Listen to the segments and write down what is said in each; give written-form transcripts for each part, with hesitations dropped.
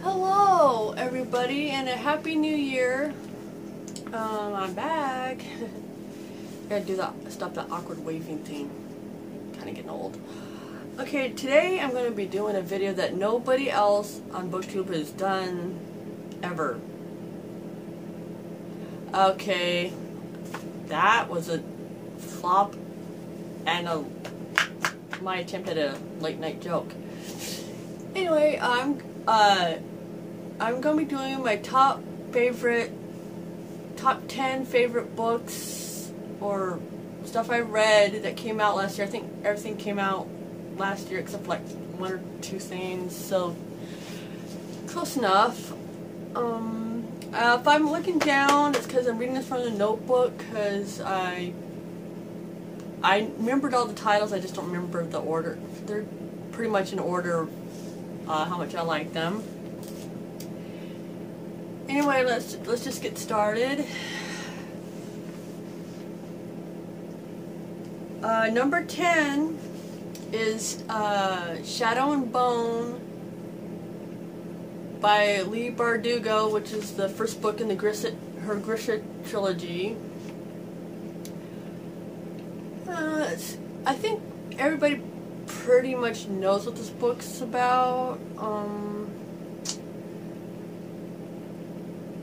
Hello everybody and a happy new year. I'm back. Gotta do that, stop that awkward waving thing. Kinda getting old. Okay, today I'm gonna be doing a video that nobody else on BookTube has done ever. Okay, that was a flop and my attempt at a late night joke. Anyway, I'm gonna be doing my top 10 favorite books or stuff I read that came out last year. I think everything came out last year except for like one or two things, so close enough. If I'm looking down, it's because I'm reading this from the notebook, because I remembered all the titles, I just don't remember the order. They're pretty much in order of how much I like them. Anyway, let's just get started. Number 10 is Shadow and Bone by Leigh Bardugo, which is the first book in the her Grisha trilogy. I think everybody pretty much knows what this book's about.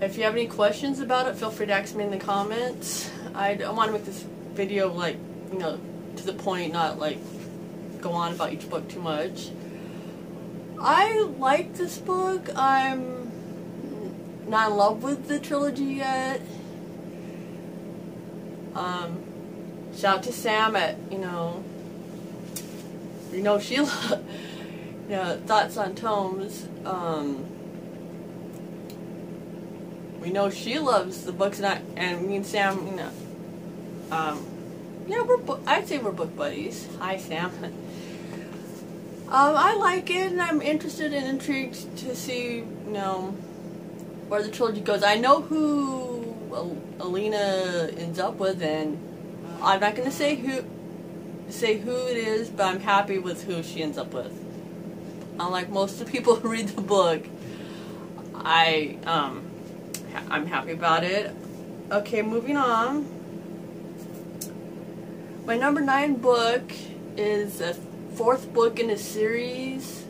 If you have any questions about it, feel free to ask me in the comments. I don't want to make this video, like, you know, to the point, not like go on about each book too much. I like this book. I'm not in love with the trilogy yet. Shout out to Sam at, Sheila, Thoughts on Tomes. We know she loves the books, and me and Sam, I'd say we're book buddies. Hi, Sam. I like it, and I'm interested and intrigued to see, where the trilogy goes. I know who Alina ends up with, and I'm not going to say who it is, but I'm happy with who she ends up with. Unlike most of the people who read the book, I'm happy about it. Okay, moving on. My number 9 book is the 4th book in a series,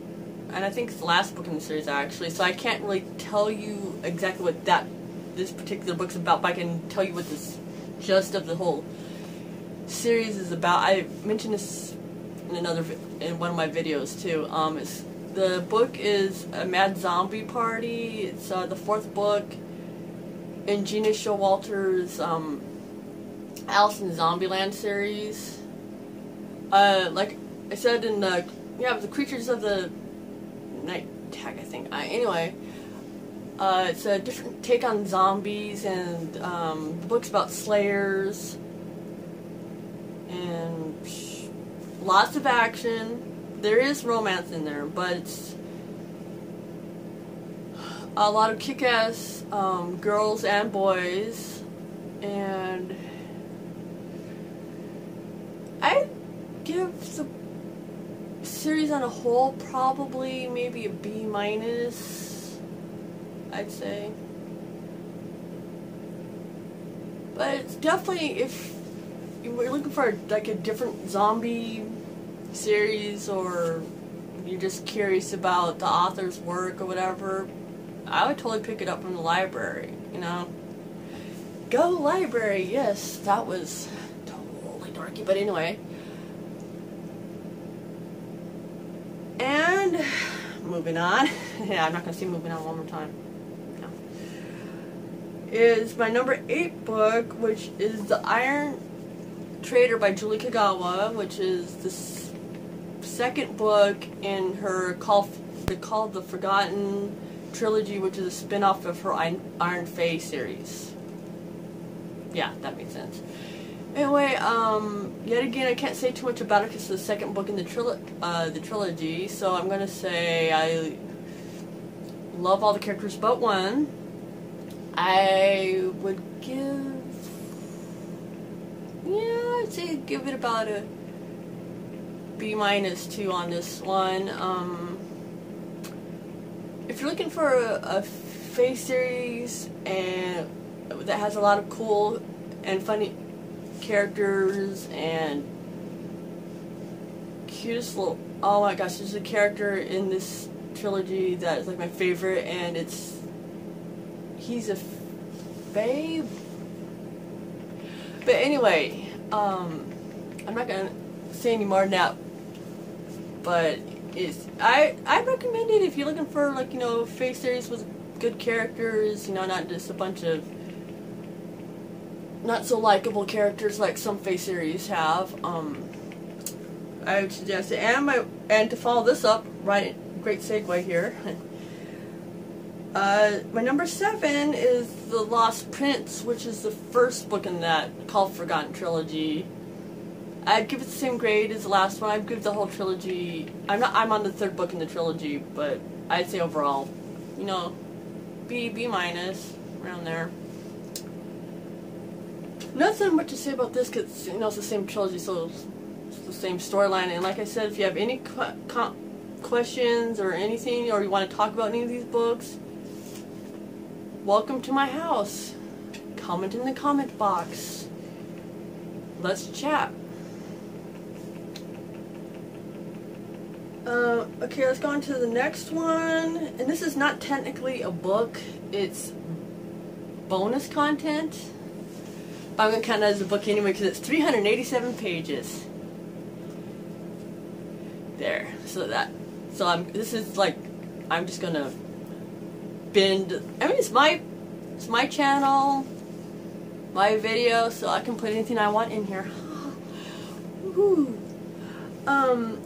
and I think it's the last book in the series actually, so I can't really tell you exactly what this particular book's about, but I can tell you what this gist of the whole series is about. I mentioned this in one of my videos too. The book is A Mad Zombie Party. It's the 4th book in Gina Showalter's Alice in Zombieland series. Like I said in the Creatures of the Night tag, I think. Anyway, it's a different take on zombies, and the book's about slayers and lots of action. There is romance in there, but it's a lot of kick-ass girls and boys, and I give the series on a whole probably maybe a B-, I'd say. But it's definitely, if you're looking for like a different zombie series, or you're just curious about the author's work or whatever, I would totally pick it up from the library, Go library, yes, that was totally dorky, but anyway. And moving on, yeah, I'm not going to say moving on one more time, no, is my number 8 book, which is The Iron Trader by Julie Kagawa, which is the 2nd book in her called the Forgotten trilogy, which is a spin-off of her Iron Fae series. Yeah, that makes sense. Anyway, yet again, I can't say too much about it because it's the 2nd book in the trilogy, so I'm going to say I love all the characters but one. I would I'd say give it about a B- too on this one. if you're looking for a Fae series and that has a lot of cool and funny characters and cutest little, oh my gosh, there's a character in this trilogy that is like my favorite, and he's a Fae. But anyway, I'm not gonna say any more than that. But I recommend it if you're looking for, like, you know, Fae series with good characters, you know, not just a bunch of not so likable characters like some Fae series have. I would suggest it. And to follow this up, right, great segue here. My number 7 is The Lost Prince, which is the first book in that called Forgotten Trilogy. I'd give it the same grade as the last one. I'd give the whole trilogy. I'm on the 3rd book in the trilogy, but I'd say overall, you know, B minus, around there. Nothing much to say about this because, you know, it's the same trilogy, so it's the same storyline. And like I said, if you have any questions or anything, or you want to talk about any of these books, welcome to my house. Comment in the comment box. Let's chat. Okay, let's go on to the next one. And this is not technically a book. It's bonus content. But I'm going to count it as a book anyway because it's 387 pages. There. This is like, I'm just going to bend. I mean, it's my channel, my video, so I can put anything I want in here. Woohoo.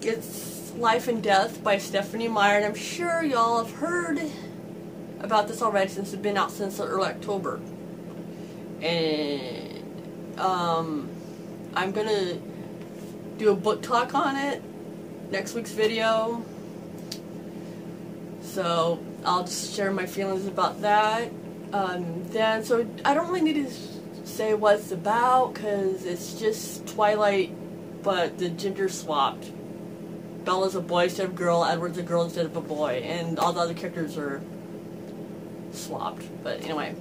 It's Life and Death by Stephanie Meyer, and I'm sure y'all have heard about this already since it's been out since early October. And I'm gonna do a book talk on it next week's video, so I'll just share my feelings about that. So I don't really need to say what it's about because it's just Twilight, but the gender swapped. Bella's a boy instead of a girl, Edward's a girl instead of a boy, and all the other characters are swapped. But anyway,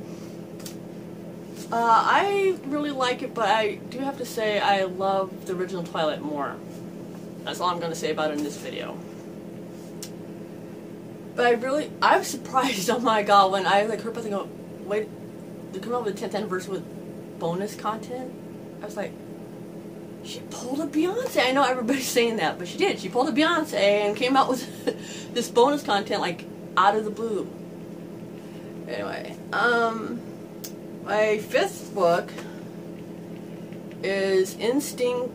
I really like it, but I do have to say I love the original Twilight more. That's all I'm going to say about it in this video. But I'm surprised, oh my god, when I heard about it, go, wait, they're coming out with the 10th anniversary with bonus content. I was like, she pulled a Beyonce. I know everybody's saying that, but she did. She pulled a Beyonce and came out with this bonus content, like, out of the blue. Anyway, my 5th book is Instinct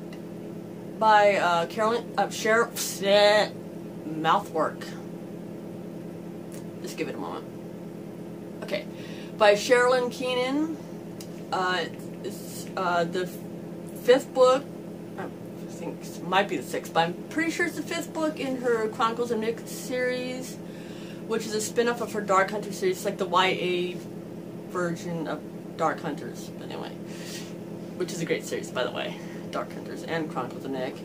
by Carolyn Mouthwork. Just give it a moment. Okay, by Sherilyn Keenan. It's the 5th book. I think it might be the 6th, but I'm pretty sure it's the 5th book in her Chronicles of Nick series, which is a spin-off of her Dark Hunters series. It's like the YA version of Dark Hunters, but anyway, which is a great series, by the way, Dark Hunters and Chronicles of Nick.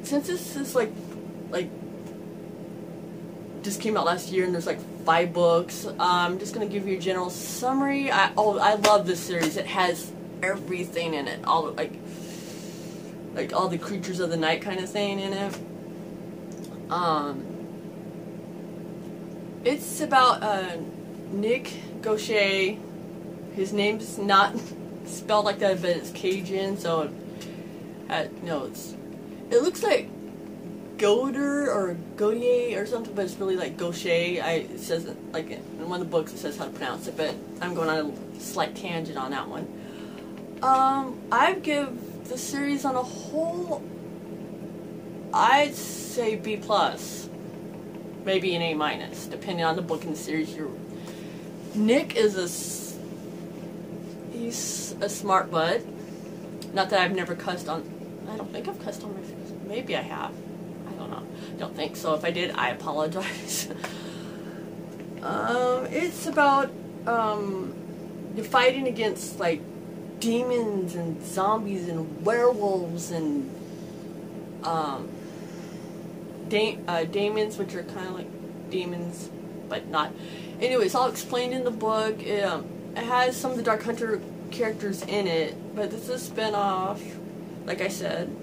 Since this is like just came out last year and there's like 5 books, I'm just gonna give you a general summary. I love this series. It has everything in it, all like all the creatures of the night kind of thing in it. It's about Nick Gaucher. His name's not spelled like that, but it's Cajun, so no, it looks like Goder or Godier or something, but it's really like Gaucher. It says, like, in one of the books it says how to pronounce it, but I'm going on a slight tangent on that one. I'd give the series on a whole, I'd say B+, maybe an A-, depending on the book in the series. Nick is he's a smart bud. Not that I've never cussed on, I don't think I've cussed on my face. Maybe I have. I don't know. Don't think so. If I did, I apologize. It's about, you're fighting against, like, demons and zombies and werewolves and daemons, which are kind of like demons but not. Anyway, it's all explained in the book. It has some of the Dark Hunter characters in it, but this is a spin-off. Like I said,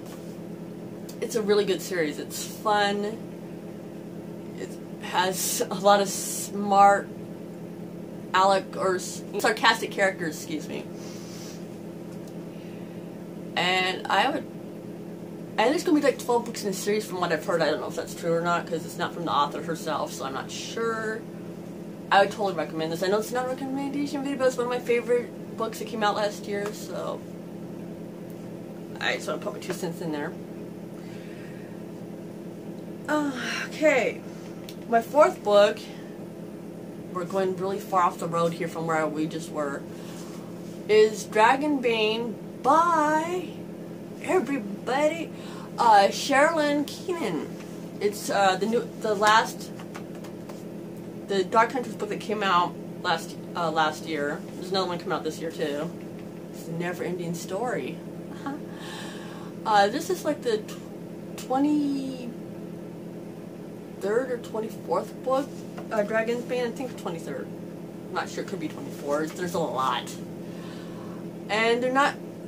it's a really good series. It's fun. It has a lot of smart, sarcastic characters, excuse me. And there's going to be like 12 books in the series from what I've heard. I don't know if that's true or not, because it's not from the author herself, so I'm not sure. I would totally recommend this. I know it's not a recommendation video, but it's one of my favorite books that came out last year, so I just want to put my 2 cents in there. Okay, my 4th book, we're going really far off the road here from where we just were, is Dragonbane by everybody, Sherilyn Keenan. It's the Dark Hunters book that came out last year. There's another one coming out this year too. It's a never-ending story. This is like the 23rd or 24th book, Dragonbane. I think 23rd. I'm not sure. It could be 24th. There's a lot, and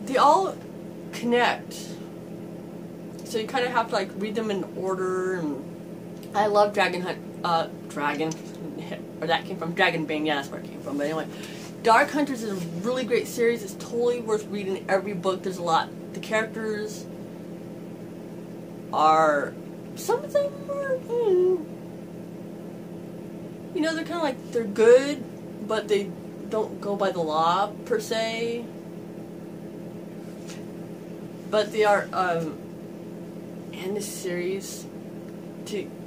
they all connect. So you kind of have to like read them in order. And I love Dragonbane. Yeah, that's where it came from. But anyway, Dark Hunters is a really great series. It's totally worth reading every book. There's a lot. The characters are, some of them are, they're kind of like, they're good, but they don't go by the law per se. But they are in this series,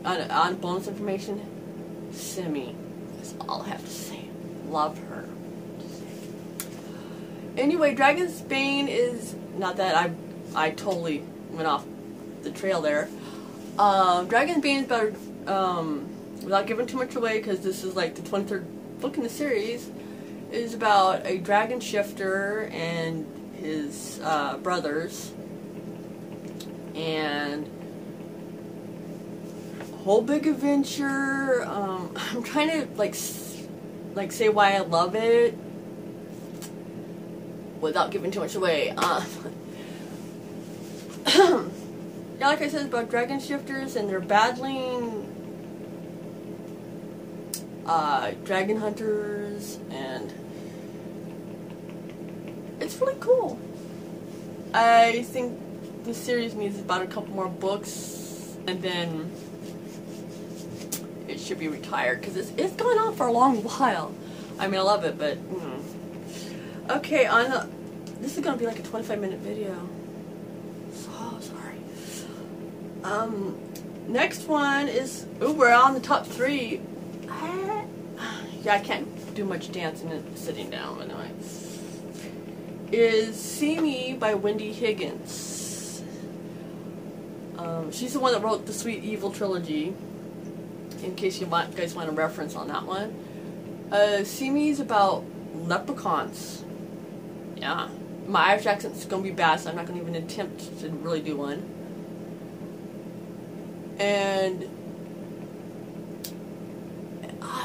on bonus information, Simi. That's all I have to say. Love her. Anyway, Dragonbane is, not that I totally went off the trail there. Dragonbane is about, without giving too much away, because this is like the 23rd book in the series, is about a dragon shifter and his brothers, and a whole big adventure. I'm trying to like say why I love it without giving too much away. Yeah, like I said, it's about dragon shifters, and they're battling dragon hunters, and it's really cool. I think the series needs about a couple more books, and then it should be retired, because it's gone on for a long while. I mean, I love it, but okay, this is going to be like a 25-minute video. So sorry. Next one is, we're on the top 3. Yeah, I can't do much dancing and sitting down, anyway. Is See Me by Wendy Higgins. She's the one that wrote the Sweet Evil trilogy, in case you guys want a reference on that one. See Me is about leprechauns. Yeah. My Irish accent's going to be bad, so I'm not going to even attempt to really do one. And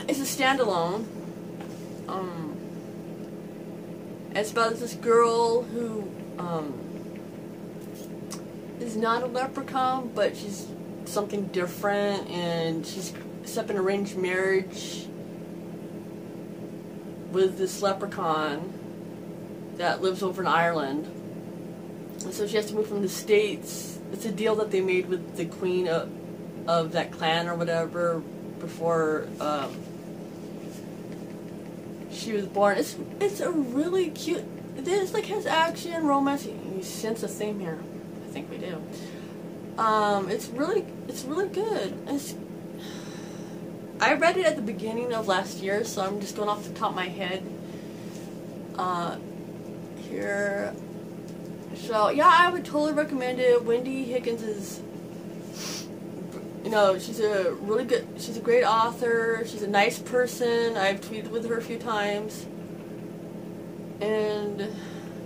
it's a standalone. It's about this girl who is not a leprechaun, but she's something different, and she's set up an arranged marriage with this leprechaun that lives over in Ireland. And so she has to move from the States. It's a deal that they made with the queen of that clan or whatever before she was born. It's a really cute. This like has action, romance. You sense a theme here. I think we do. It's really good. I read it at the beginning of last year, so I'm just going off the top of my head here. So yeah, I would totally recommend it. Wendy Higgins is, she's a great author. She's a nice person. I've tweeted with her a few times, and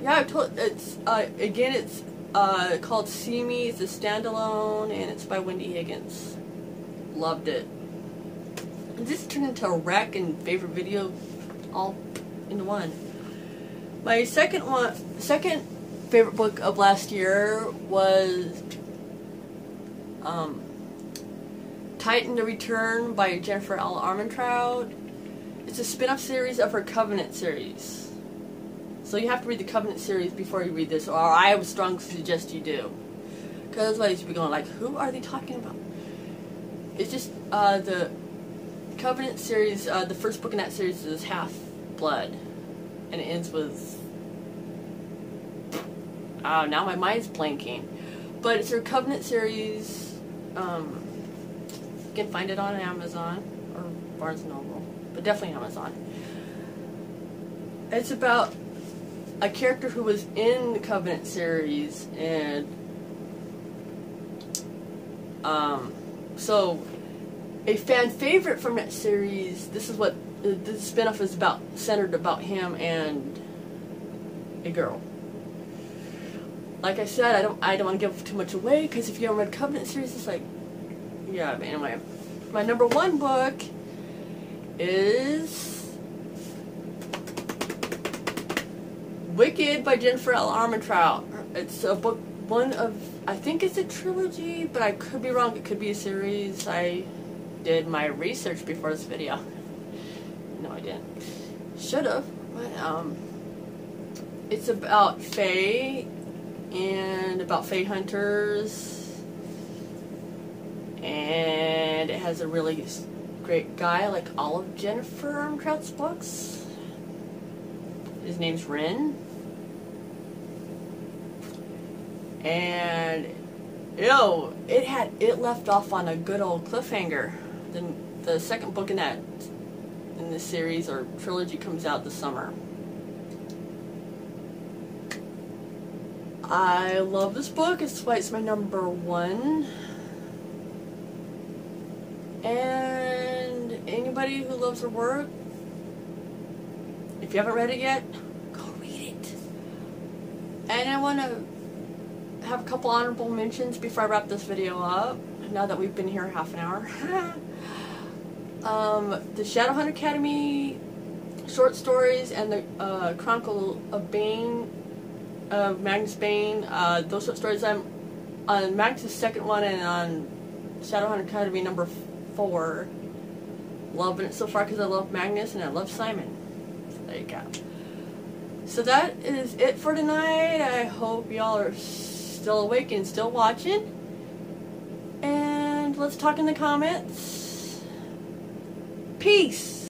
yeah, it's called See Me. It's a standalone, and it's by Wendy Higgins. Loved it. this turned into a rec and favorite video all into one. My second favorite book of last year was Titan: The Return by Jennifer L. Armentrout. It's a spin-off series of her Covenant series. So you have to read the Covenant series before you read this, or I would strongly suggest you do. Because otherwise you'll be going like, who are they talking about? It's just the Covenant series, the first book in that series is Half-Blood. And it ends with... oh, now my mind's blanking. But it's her Covenant series. You can find it on Amazon or Barnes & Noble, but definitely Amazon. It's about a character who was in the Covenant series, and so a fan favorite from that series. This is what the spinoff is about, centered about him and a girl. Like I said, I don't want to give too much away, because if you haven't read Covenant series, it's like, yeah. But anyway, my number one book is Wicked by Jennifer L. Armentrout. It's a book, one of, I think it's a trilogy, but I could be wrong. It could be a series. I did my research before this video. No, I didn't. Should have. But it's about Fae and about Fae hunters, and it has a really great guy, like all of Jennifer Armentrout's books. His name's Ren, and it left off on a good old cliffhanger. Then the second book in this series or trilogy comes out this summer. I love this book. It's why it's my number one. And anybody who loves her work, if you haven't read it yet, go read it. And I want to have a couple honorable mentions before I wrap this video up, now that we've been here half an hour. The Shadowhunt Academy short stories and the Chronicle of Bane, of Magnus Bane. Those short stories, I'm on Magnus' second one and on Shadowhunt Academy number 4. Loving it so far because I love Magnus and I love Simon. So there you go. So that is it for tonight. I hope y'all are still awake and still watching. And let's talk in the comments. Peace!